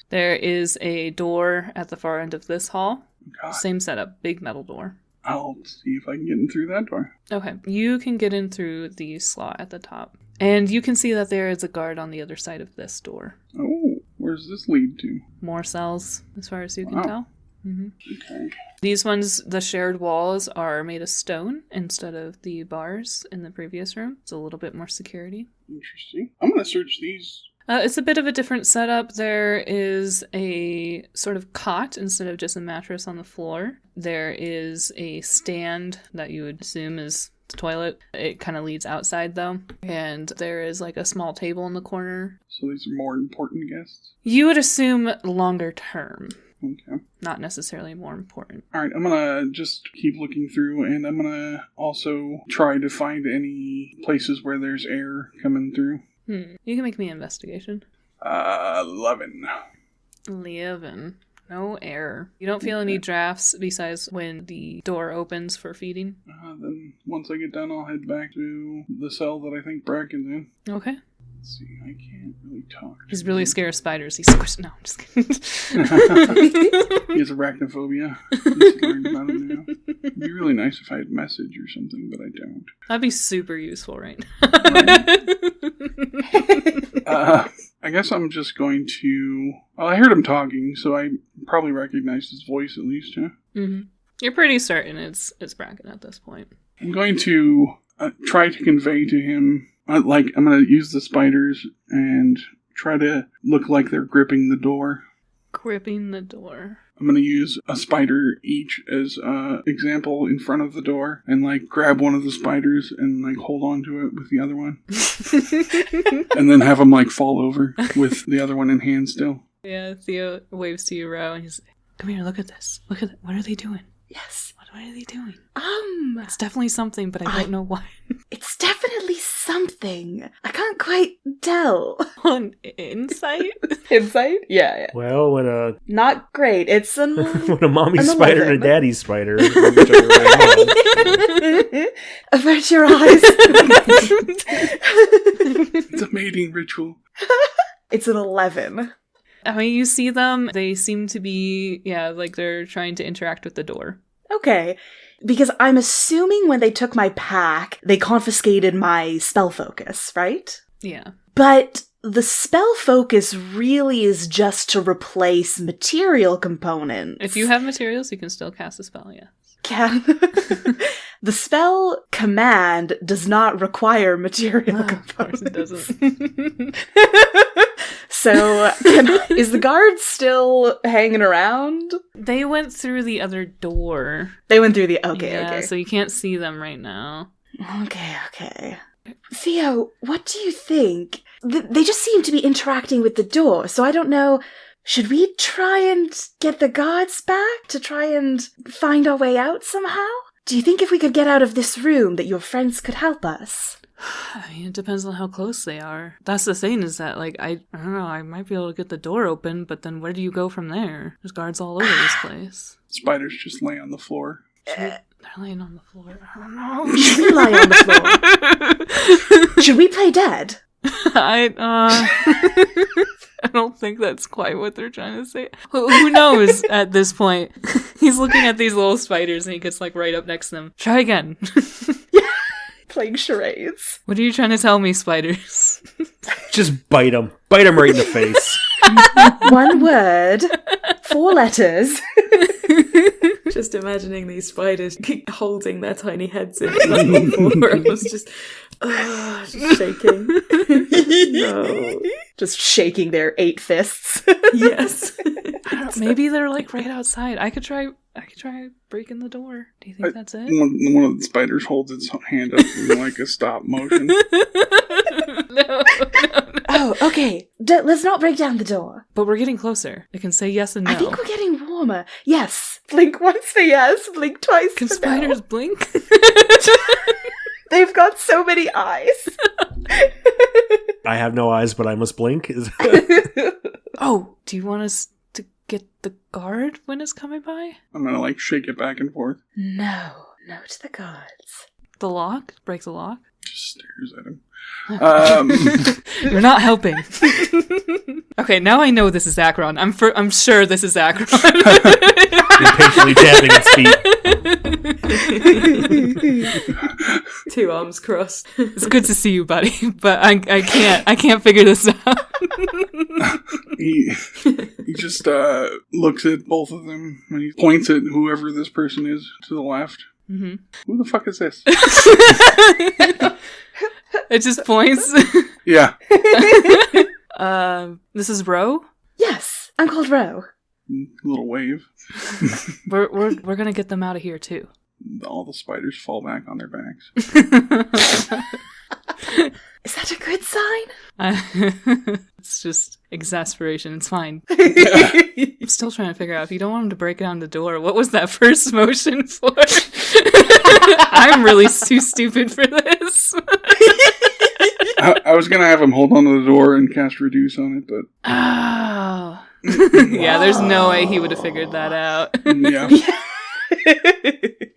there is a door at the far end of this hall. God. Same setup, big metal door. I'll see if I can get in through that door. Okay, you can get in through the slot at the top. And you can see that there is a guard on the other side of this door. Oh, where's this lead to? More cells, as far as you can Wow. tell. Mm-hmm. Okay. These ones, the shared walls, are made of stone instead of the bars in the previous room. It's a little bit more security. Interesting. I'm going to search these. It's a bit of a different setup. There is a sort of cot instead of just a mattress on the floor. There is a stand that you would assume is the toilet. It kind of leads outside though. And there is like a small table in the corner. So these are more important guests? You would assume longer term. Okay. Not necessarily more important. Alright, I'm gonna just keep looking through, and I'm gonna also try to find any places where there's air coming through. You can make me an investigation. 11. 11. No air. You don't feel any drafts besides when the door opens for feeding? Then once I get done, I'll head back to the cell that I think Bracken's in. Okay. Let's see, I can't really talk. He's really scared of spiders. He's squished. No, I'm just kidding. He has arachnophobia. Just learned about him now. It'd be really nice if I had message or something, but I don't. That'd be super useful right now. I guess I'm just going to... Well, I heard him talking, so I probably recognized his voice at least, huh? Mm-hmm. You're pretty certain it's Bracken at this point. I'm going to try to convey to him... I'm going to use the spiders and try to look like they're gripping the door. Gripping the door. I'm going to use a spider each as an example in front of the door and, grab one of the spiders and, hold on to it with the other one. And then have them, fall over with the other one in hand still. Yeah, Theo waves to you, Ro, and he's like, come here, look at this. Look at it. What are they doing? Yes. What are they doing? It's definitely something, but I don't know what. It's definitely something. I can't quite tell. On insight? Insight? Yeah. Well, when a Not great. It's an when a mommy an spider 11. and a daddy spider, which are right avert your eyes. It's a mating ritual. It's an 11. I mean, you see them. They seem to be, like they're trying to interact with the door. Okay. Because I'm assuming when they took my pack, they confiscated my spell focus, right? Yeah. But the spell focus really is just to replace material components. If you have materials, you can still cast a spell, yeah. The spell command does not require material Of course components. it doesn't. So, is the guard still hanging around? They went through the other door. They went through the... Okay. So you can't see them right now. Okay. Theo, what do you think? They just seem to be interacting with the door, so I don't know... Should we try and get the guards back to try and find our way out somehow? Do you think if we could get out of this room that your friends could help us? I mean, it depends on how close they are. That's the thing, is that, like, I don't know, I might be able to get the door open, but then where do you go from there? There's guards all over this place. Spiders just lay on the floor. They're laying on the floor. I don't know. Should we lie on the floor? Should we play dead? I don't think that's quite what they're trying to say. Who knows at this point? He's looking at these little spiders and he gets like right up next to them. Try again. Playing charades. What are you trying to tell me, spiders? Just bite them. Bite them right in the face. One word, 4 letters. Just imagining these spiders holding their tiny heads in the floor. I was just shaking. No. Just shaking their 8 fists. Yes. Maybe they're like right outside. I could try breaking the door. Do you think that's it? One of the spiders holds its hand up in like a stop motion. No. Oh, okay. Let's not break down the door. But we're getting closer. It can say yes and no. I think we're getting warmer. Yes. Blink once for yes, blink twice Can for spiders no. blink? They've got so many eyes. I have no eyes, but I must blink. Oh, do you want us to get the guard when it's coming by? I'm gonna like shake it back and forth. No to the guards. The lock? Break the lock? Just stares at him. You're not helping. Okay, now I know this is Akron. I'm sure this is Akron. Impatiently tapping its feet. 2 arms crossed. It's good to see you, buddy, but I can't figure this out. He just looks at both of them and he points at whoever this person is to the left. Mm-hmm. Who the fuck is this? It just points. Yeah. This is Ro. Yes, I'm called Ro. Little wave. We're gonna get them out of here too. All the spiders fall back on their backs. Is that a good sign? It's just exasperation. It's fine. I'm still trying to figure out, if you don't want him to break down the door, what was that first motion for? I'm really too stupid for this. I was gonna have him hold on to the door and cast Reduce on it, but... Oh. Yeah, there's no way he would have figured that out. Yeah.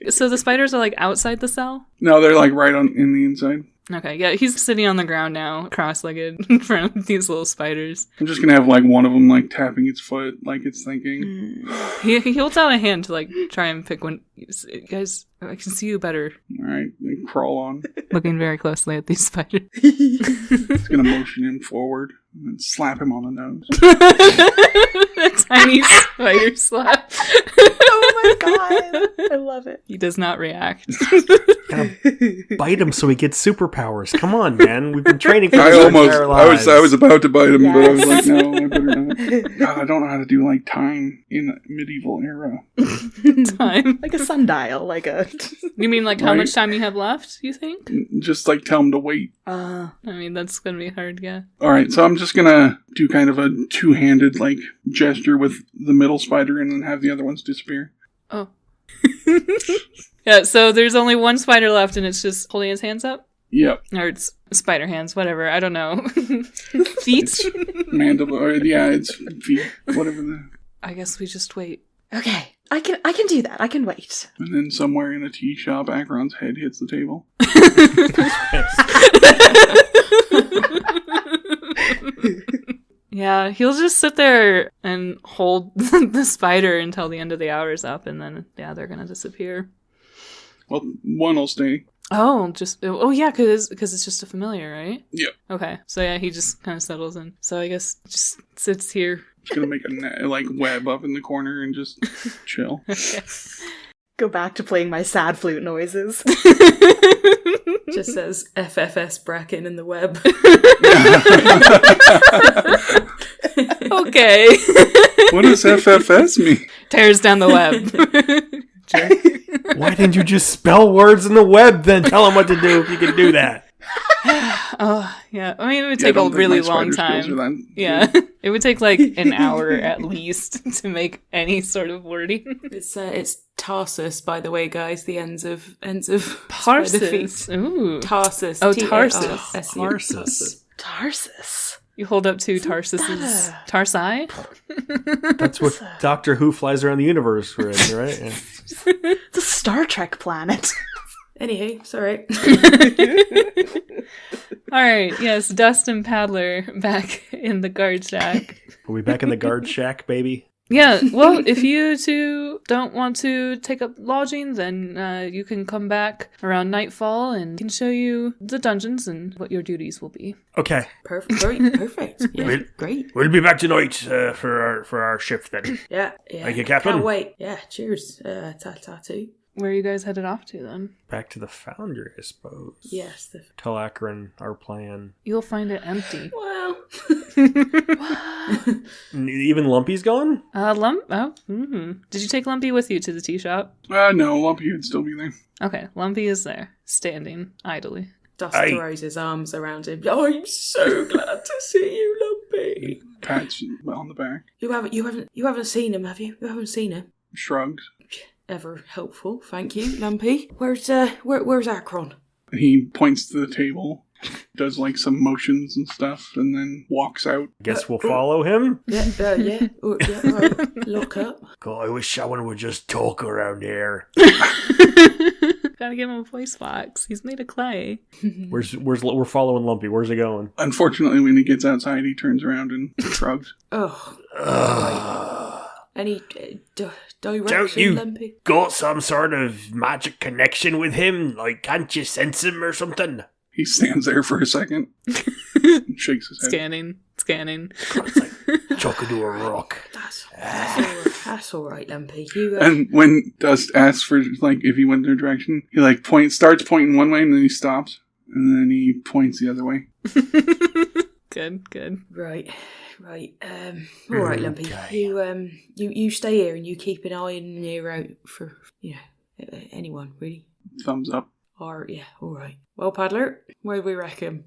So the spiders are like outside the cell? No, they're like right in the inside. Okay, yeah, he's sitting on the ground now, cross-legged, in front of these little spiders. I'm just gonna have like one of them like tapping its foot like it's thinking. He holds out a hand to like try and pick one. Guys, I can see you better. Alright, they crawl on. Looking very closely at these spiders. It's gonna motion him forward and then slap him on the nose. A tiny spider slap. Oh my god. I love it. He does not react. Bite him so he gets superpowers. Come on, man. We've been training for I this our entire lives. was about to bite him, but I was Yes. like, no, I better not. God, I don't know how to do like time in a medieval era. Time. Like a sundial, like a... You mean like how Right. much time you have left, you think? Just like tell him to wait. I mean, that's gonna be hard, yeah. Alright, so I'm just gonna do kind of a two-handed like gesture with the middle spider and then have the other ones disappear. Oh. Yeah, so there's only one spider left, and it's just holding his hands up? Yep. Or it's spider hands, whatever. I don't know. Feet? Mandible, or yeah, it's feet, whatever the... I guess we just wait. Okay, I can do that. I can wait. And then somewhere in a tea shop, Akron's head hits the table. Yeah, he'll just sit there and hold the spider until the end of the hour is up, and then, yeah, they're gonna disappear. Well, one will stay. Oh, yeah, because it's just a familiar, right? Yep. Okay, so yeah, he just kind of settles in. So I guess just sits here. Just gonna make a web up in the corner and just chill. Okay. Go back to playing my sad flute noises. Just says FFS Bracken in the web. Okay. What does FFS mean? Tears down the web. Jerk. Why didn't you just spell words in the web then? Tell him what to do if you can do that. Oh, yeah. I mean, it would Yeah, I take a don't think really my long spider skills are time. that Yeah. good. It would take like an hour at least to make any sort of wording. It's Tarsus, by the way, guys. The ends of spider feet. Tarsus. Ooh. Tarsus. Oh, Tarsus. Tarsus. Tarsus. You hold up to Tarsus's Tarsai? That's what Doctor Who flies around the universe with, right? Yeah. It's a Star Trek planet. Anywho, sorry. Alright, yes, Dust and Paddler back in the guard shack. Are we back in the guard shack, baby? Yeah, well, if you two don't want to take up lodging, then you can come back around nightfall and I can show you the dungeons and what your duties will be. Okay. Perfect. Great. Perfect. Yeah, We'll- great. We'll be back tonight for our shift then. Yeah. Thank you, Captain. Can't wait. Yeah, cheers. Tattoo. Where are you guys headed off to then? Back to the foundry, I suppose. Yes. Tell Akron our plan. You'll find it empty. Well. Even Lumpy's gone? Did you take Lumpy with you to the tea shop? No, Lumpy would still be there. Okay, Lumpy is there, standing idly. Dust Aye. throws his arms around him. Oh, I'm so glad to see you, Lumpy. Pats on the back. You haven't seen him, have you? You haven't seen him. Shrugs. Ever helpful, thank you, Lumpy. Where's Akron? He points to the table, does like some motions and stuff, and then walks out. Guess we'll follow him. Yeah. All right. Lock up. God, I wish someone would just talk around here. Gotta give him a voice box. He's made of clay. We're following Lumpy. Where's he going? Unfortunately, when he gets outside, he turns around and shrugs. Oh. Any Don't direction, you Lumpy? got some sort of magic connection with him? Like, can't you sense him or something? He stands there for a second, and shakes his head. Scanning. It's like talking to a rock. That's all right, Lumpy. You. And when Dust asks for like if he went their direction, he like starts pointing one way, and then he stops, and then he points the other way. Good. Right. All right, Lumpy. Okay. You stay here and you keep an eye and an ear out for anyone really. Thumbs up. Or yeah, all right. Well, Paddler, where do we reckon?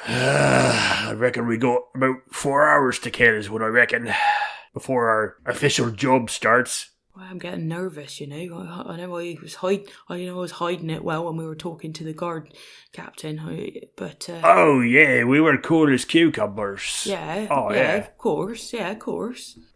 I reckon we got about 4 hours to kill is what I reckon. Before our official job starts. Well, I'm getting nervous, you know. I know I was hiding it well when we were talking to the guard captain, but Oh yeah, we were cool as cucumbers. yeah, Oh yeah, yeah. of course.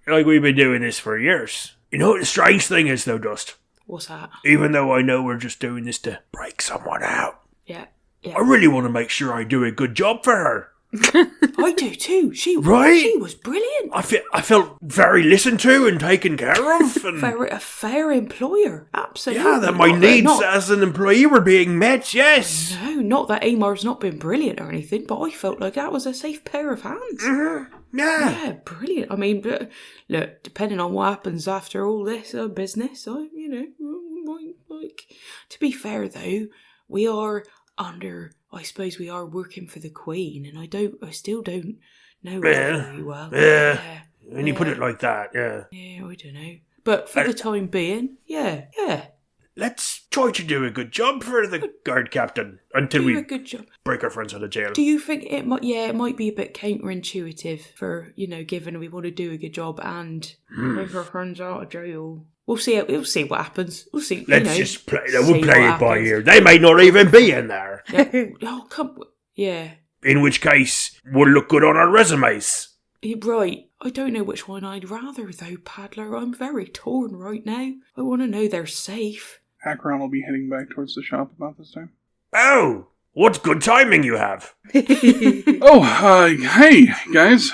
Like we've been doing this for years. You know what the strange thing is though, Dust? What's that? Even though I know we're just doing this to break someone out, Yeah. I really want to make sure I do a good job for her. I do too. She was brilliant. I felt very listened to and taken care of. And A fair employer, absolutely. yeah, that my Not needs as an employee were being met, yes. No, not that Amar's not been brilliant or anything, but I felt like that was a safe pair of hands. Mm-hmm. Yeah. Yeah, brilliant. I mean, look, depending on what happens after all this business, to be fair though, we are I suppose we are working for the Queen, and I still don't know her very well. Yeah. When you put it like that, yeah. Yeah, I don't know. But for the time being, yeah. Let's try to do a good job for the guard captain until Do we a good job. break our friends out of jail. Do you think it might? Yeah, it might be a bit counterintuitive for given we want to do a good job and break our friends out of jail. We'll see. We'll see what happens. We'll see. Let's just play. We'll see play what it by happens. ear. They may not even be in there. Yeah. Oh, come. Yeah. In which case, we'll look good on our resumes. Right. I don't know which one I'd rather, though, Paddler. I'm very torn right now. I want to know they're safe. Akron will be heading back towards the shop about this time. Oh, what good timing you have. Hey, guys.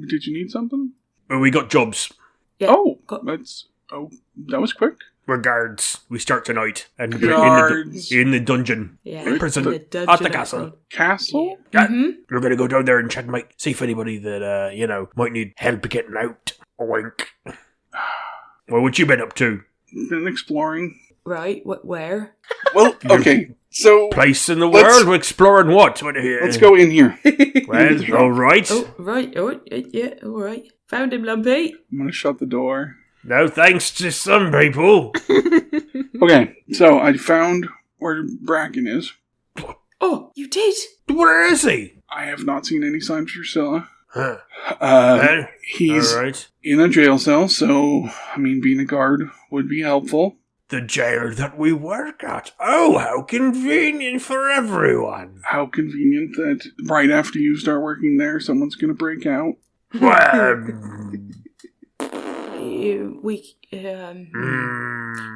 Did you need something? Well, we got jobs. Yeah. That was quick. We're guards. We start tonight. And Guards. in the dungeon. Yeah. Prison. In the dungeon At the at castle. front. Castle? Yeah. Mm-hmm. We're going to go down there and check, see if anybody that, might need help getting out. Wink. Well, what you been up to? Been exploring. Right. Where? Well, okay. So Place in the Let's- world? We're exploring what? let's go in here. Well, all right. Oh, right. Oh, yeah. All right. Found him, Lumpy. I'm going to shut the door. No thanks to some people. Okay, so I found where Bracken is. Oh, you did? Where is he? I have not seen any signs of Drusilla. Huh. Well, He's all right. in a jail cell, so, being a guard would be helpful. The jail that we work at. Oh, how convenient for everyone. How convenient that right after you start working there, someone's going to break out. Well,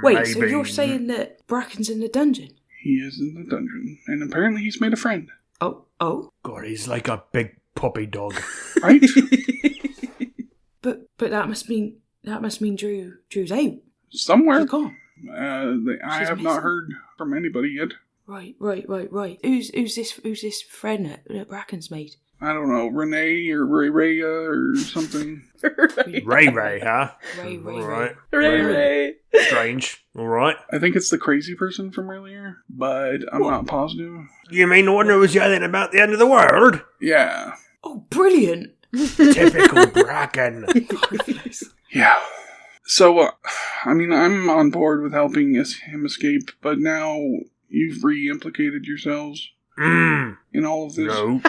Wait, so maybe. you're saying that Bracken's in the dungeon? He is in the dungeon, and apparently he's made a friend. Oh. God, he's like a big puppy dog. Right? But that must mean Drew's out. Somewhere. He's gone. I have not heard from anybody yet. Right. Who's this friend that Bracken's made? I don't know, Renee or Ray or something. Ray, huh? Ray. All right. Ray. Strange. All right. I think it's the crazy person from earlier, but I'm not positive. You mean the one who was yelling about the end of the world? Yeah. Oh, brilliant! Typical Bracken. Yeah. So, I'm on board with helping him escape, but now you've re-implicated yourselves in all of this. No.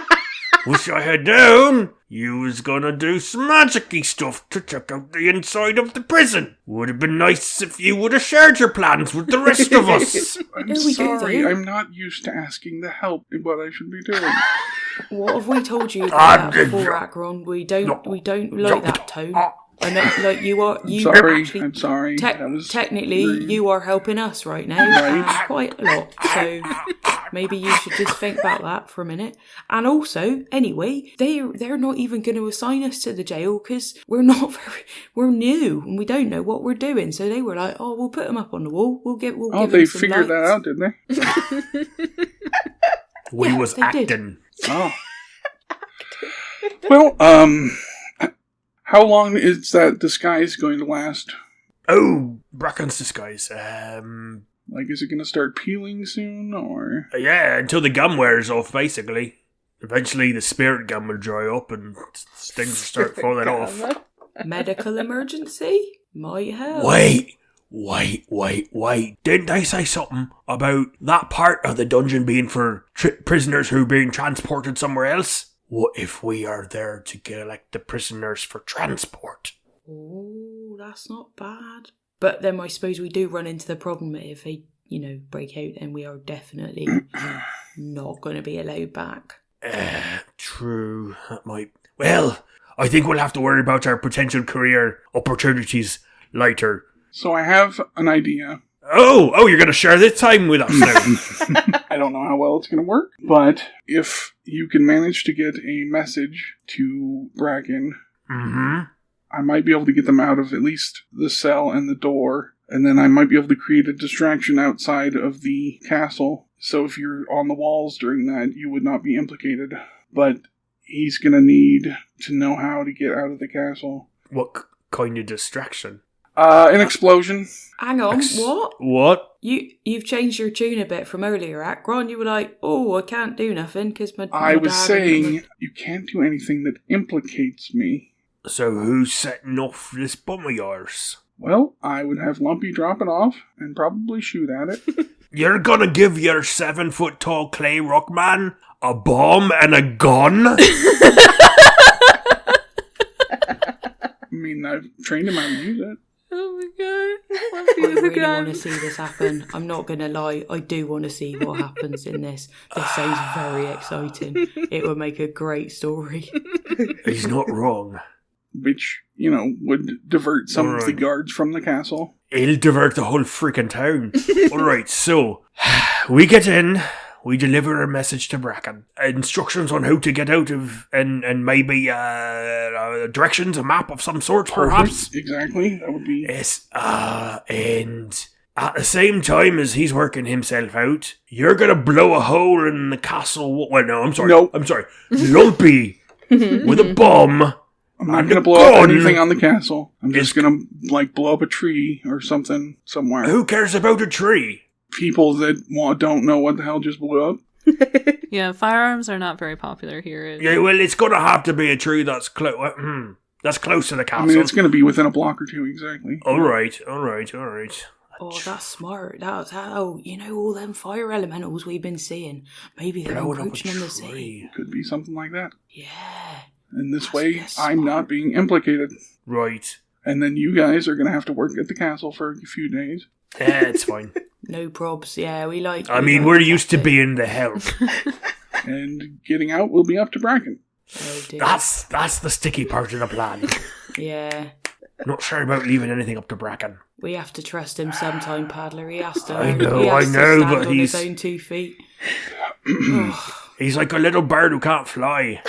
Wish I had known. You was gonna do some magic-y stuff to check out the inside of the prison. Would have been nice if you would have shared your plans with the rest of us. I'm There we go, sorry, then. I'm not used to asking the help in what I should be doing. What have we told you I'm about before, Akron? We don't like that tone. I know, like you are. I'm sorry. That was Technically, rude. you are helping us right now, Right. quite a lot. So maybe you should just think about that for a minute. And also, anyway, they're not even going to assign us to the jail because we're new and we don't know what we're doing. So they were like, "Oh, we'll put them up on the wall. We'll give they them some figured that lights." out, didn't they? We Yeah, was they did. acting. Oh. Well, how long is that disguise going to last? Oh, Bracken's disguise. Like, is it going to start peeling soon, or? Yeah, until the gum wears off, basically. Eventually, the spirit gum will dry up and things will start falling off. Medical emergency might help. Wait. Didn't I say something about that part of the dungeon being for prisoners who are being transported somewhere else? What if we are there to collect the prisoners for transport? Oh, that's not bad. But then I suppose we do run into the problem that if they, break out, then we are definitely not going to be allowed back. True. That might... Well, I think we'll have to worry about our potential career opportunities later. So I have an idea. Oh, you're going to share this time with us now. I don't know how well it's going to work, but if you can manage to get a message to Bracken, I might be able to get them out of at least the cell and the door, and then I might be able to create a distraction outside of the castle. So if you're on the walls during that, you would not be implicated. But he's going to need to know how to get out of the castle. What kind of distraction? An explosion. Hang on, what? What? You've changed your tune a bit from earlier, Akron. You were like, "Oh, I can't do nothing because my I was dad saying you can't do anything that implicates me. So who's setting off this bomb of yours? Well, I would have Lumpy drop it off and probably shoot at it. You're gonna give your 7-foot-tall clay rock man a bomb and a gun? mean, I've trained him how to use it. Oh my god. I really want to see this happen. I'm not going to lie. I do want to see what happens in this. This sounds very exciting. It would make a great story. He's not wrong. Which, would divert some of the guards from the castle. He'll divert the whole freaking town. Alright, so we get in, we deliver a message to Bracken. Instructions on how to get out of, and maybe directions, a map of some sort, perhaps. Perfect. Exactly, that would be... Yes, and at the same time as he's working himself out, you're gonna blow a hole in the castle. Well, no, I'm sorry. Nope. I'm sorry. Lumpy with a bomb. I'm not going to blow up anything on the castle. I'm just going to, blow up a tree or something somewhere. Who cares about a tree? People that don't know what the hell just blew up. Yeah, firearms are not very popular here. Yeah, well, it's going to have to be a tree that's close. That's close to the castle. I mean, it's going to be within a block or two, exactly. All right. Oh, that's smart. That's how, all them fire elementals we've been seeing. Maybe they're encroaching on the sea. Could be something like that. Yeah. And this way, I'm not being implicated. Right. And then you guys are going to have to work at the castle for a few days. Yeah, it's fine. No probs. Yeah, we like... we're used to being the help. And getting out will be up to Bracken. Oh, dear. That's the sticky part of the plan. Yeah. Not sure about leaving anything up to Bracken. We have to trust him sometime, Paddler. He has to. I know, to stand but on he's his own 2 feet. He's like a little bird who can't fly.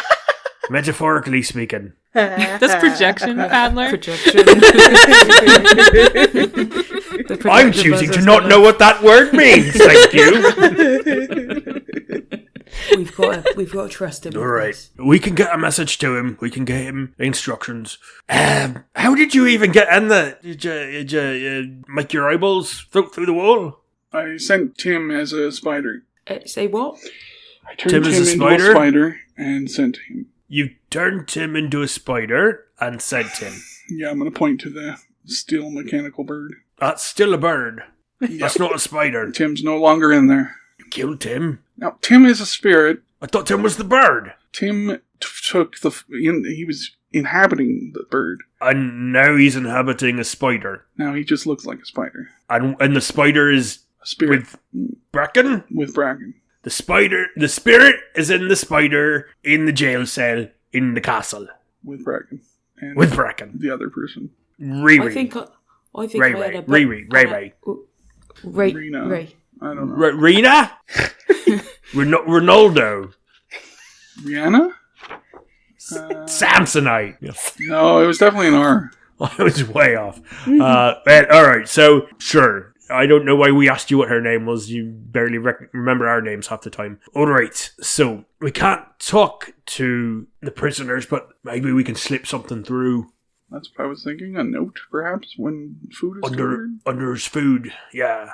Metaphorically speaking. That's projection, Adler. Projection. I'm choosing to not know what that word means. Thank you. We've got to trust him. All right, we can get a message to him. We can get him instructions. How did you even get in there? Did you make your eyeballs float through the wall? I sent Tim as a spider. Say what? I turned Tim into a spider and sent him. You turned Tim into a spider and sent him. Yeah, I'm going to point to the steel mechanical bird. That's still a bird. Yep. That's not a spider. Tim's no longer in there. You killed Tim? Now, Tim is a spirit. I thought Tim was the bird. Tim took he was inhabiting the bird. And now he's inhabiting a spider. Now he just looks like a spider. And the spider is a spirit. With Bracken? With Bracken. The spirit is in the spider, in the jail cell, in the castle. With Bracken. And with Bracken. The other person. Riri. I think Ray. I don't know. Rena? Ronaldo. Rihanna? Samsonite. No, it was definitely an R. I was way off. Alright, so, sure. I don't know why we asked you what her name was. You barely remember our names half the time. Alright, so we can't talk to the prisoners, but maybe we can slip something through. That's what I was thinking. A note, perhaps, when food is delivered? Under his food. Yeah.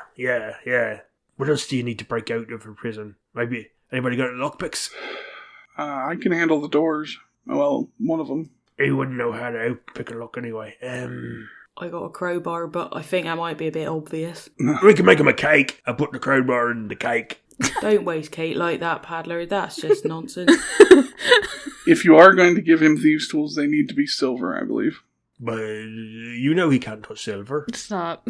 What else do you need to break out of a prison? Maybe anybody got lockpicks? I can handle the doors. Well, one of them. He wouldn't know how to pick a lock anyway. I got a crowbar, but I think that might be a bit obvious. We can make him a cake. I put the crowbar in the cake. Don't waste cake like that, Paddler. That's just nonsense. If you are going to give him thieves' tools, they need to be silver, I believe. But you know he can't touch silver. Stop.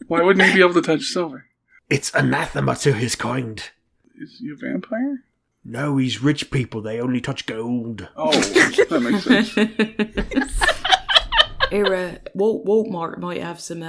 Why wouldn't he be able to touch silver? It's anathema to his kind. Is he a vampire? No, he's rich people. They only touch gold. Oh, that makes sense. Walmart might have some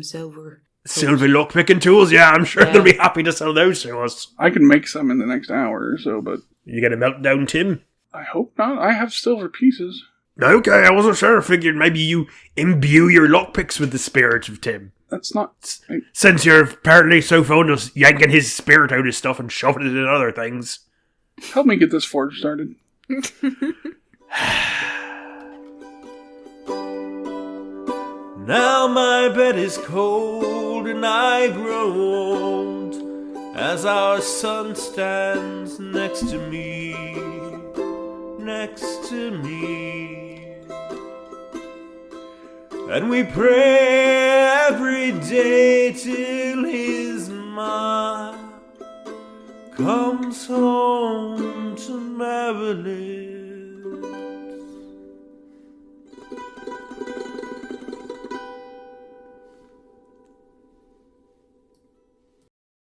silver. Silver lockpicking tools? Yeah, I'm sure they'll be happy to sell those to us. I can make some in the next hour or so, but... You gonna melt down Tim? I hope not. I have silver pieces. Okay, I wasn't sure. I figured maybe you imbue your lockpicks with the spirit of Tim. That's not... Since you're apparently so fond of yanking his spirit out of stuff and shoving it in other things. Help me get this forge started. Now my bed is cold and I grow old as our son stands next to me. And we pray every day till his ma comes home to Maryland.